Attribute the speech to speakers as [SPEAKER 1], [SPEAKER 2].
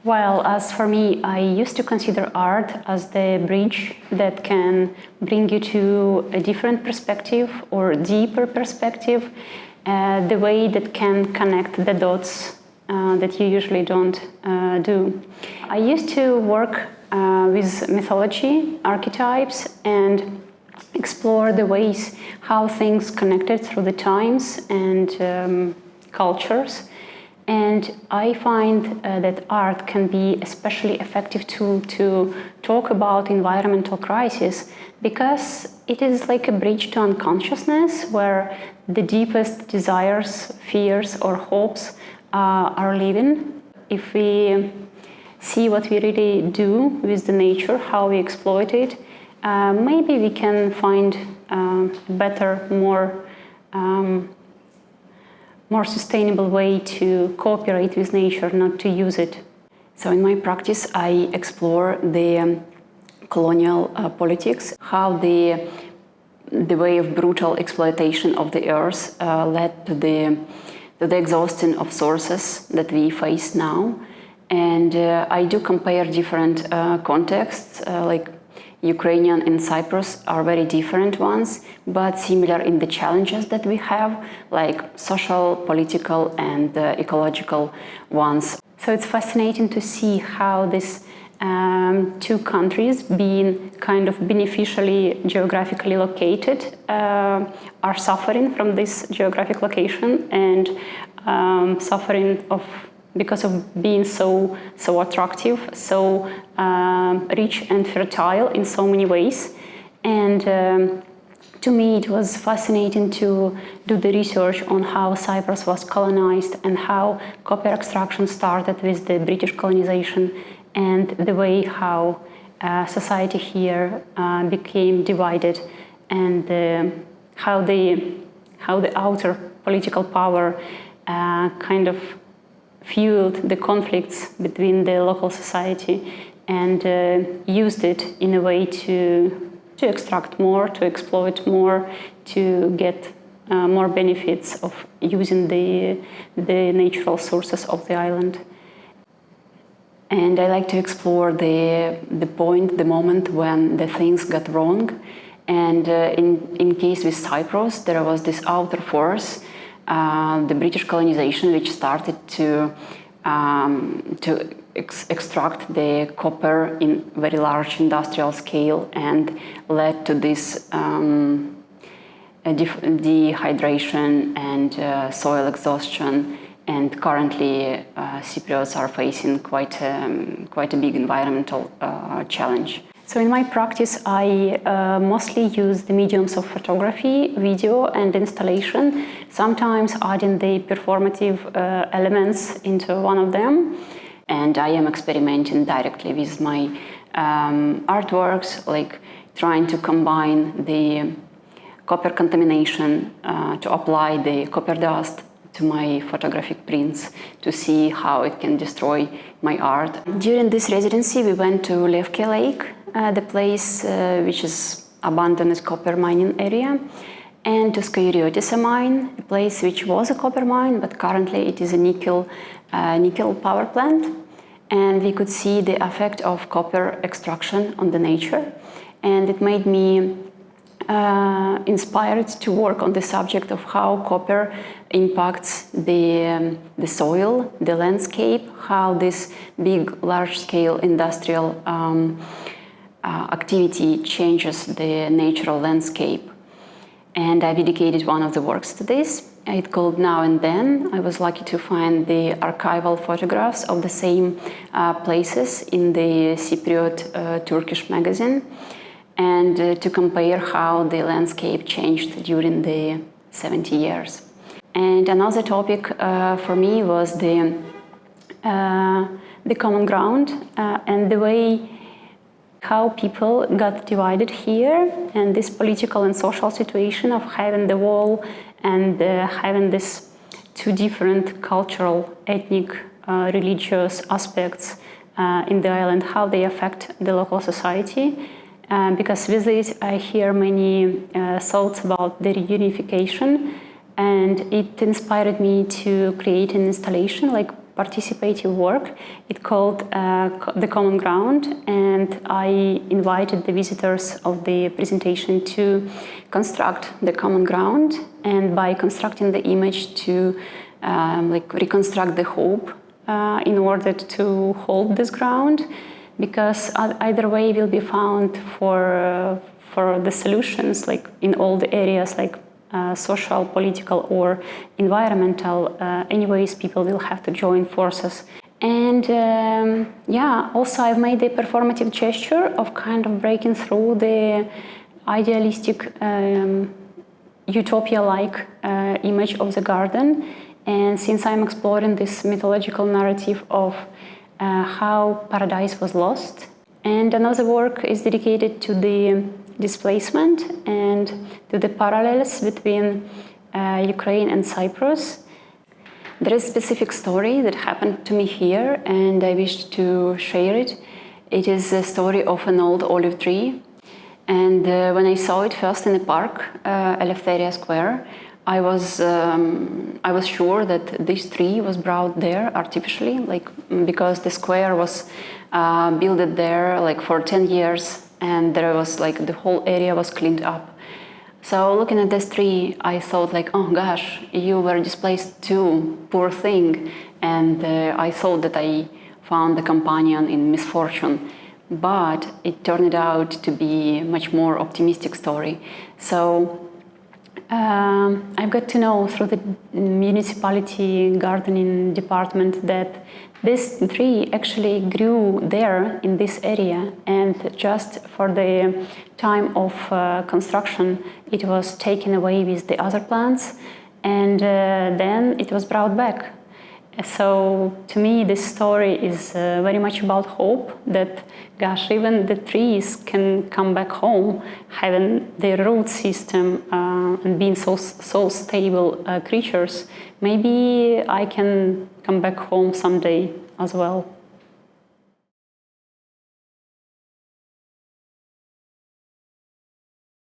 [SPEAKER 1] While as for me, I used to consider art as the bridge that can bring you to a different perspective or deeper perspective, the way that can connect the dots that you usually don't do. I used to work with mythology, archetypes, and explore the ways how things connected through the times and cultures. And I find that art can be especially effective tool to talk about environmental crisis, because it is like a bridge to unconsciousness where the deepest desires, fears or hopes are living. If we see what we really do with the nature, how we exploit it, maybe we can find better, more sustainable way to cooperate with nature, not to use it. So in my practice, I explore the colonial politics, how the way of brutal exploitation of the earth led to the exhaustion of sources that we face now. And I do compare different contexts, like Ukrainian and Cyprus are very different ones, but similar in the challenges that we have, like social, political, and ecological ones. So it's fascinating to see how these two countries, being kind of beneficially geographically located, are suffering from this geographic location and suffering because of being so attractive, so rich and fertile in so many ways. And to me it was fascinating to do the research on how Cyprus was colonized and how copper extraction started with the British colonization, and the way how society here became divided, and how the outer political power kind of fueled the conflicts between the local society and used it in a way to extract more, to exploit more, to get more benefits of using the natural sources of the island. And I like to explore the moment when the things got wrong. And in case with Cyprus, there was this outer force, the British colonization, which started to extract the copper in very large industrial scale and led to this dehydration and soil exhaustion. And currently, Cypriots are facing quite a big environmental challenge. So in my practice, I mostly use the mediums of photography, video, and installation, sometimes adding the performative elements into one of them. And I am experimenting directly with my artworks, like trying to combine the copper contamination to apply the copper dust to my photographic prints to see how it can destroy my art. During this residency, we went to Levke Lake, the place which is abandoned copper mining area, and to Skouryotisa mine, a place which was a copper mine, but currently it is a nickel power plant. And we could see the effect of copper extraction on the nature, and it made me inspired to work on the subject of how copper impacts the soil, the landscape, how this big, large-scale industrial activity changes the natural landscape. And I dedicated one of the works to this. It's called Now and Then. I was lucky to find the archival photographs of the same places in the Cypriot Turkish magazine, and to compare how the landscape changed during the 70 years. And another topic for me was the common ground and the way how people got divided here, and this political and social situation of having the wall and having this two different cultural, ethnic, religious aspects in the island, how they affect the local society. Because with it I hear many thoughts about the reunification, and it inspired me to create an installation, like participative work. It's called The Common Ground, and I invited the visitors of the presentation to construct the common ground, and by constructing the image to reconstruct the hope in order to hold this ground, because either way will be found for the solutions, like in all the areas, like social, political, or environmental. Anyways, people will have to join forces. And also I've made a performative gesture of kind of breaking through the idealistic, utopia-like image of the garden. And since I'm exploring this mythological narrative of how paradise was lost, and another work is dedicated to the displacement and to the parallels between Ukraine and Cyprus. There is a specific story that happened to me here, and I wish to share it. It is a story of an old olive tree, and when I saw it first in the park, Eleftheria Square, I was sure that this tree was brought there artificially, because the square was built there for 10 years, and there was the whole area was cleaned up. So looking at this tree, I thought oh gosh, you were displaced too, poor thing. And I thought that I found the companion in misfortune, but it turned out to be a much more optimistic story. So I've got to know through the municipality gardening department that this tree actually grew there in this area, and just for the time of construction it was taken away with the other plants, and then it was brought back. So to me this story is very much about hope, that gosh, even the trees can come back home, having their root system and being so stable creatures. Maybe I can come back home someday as well.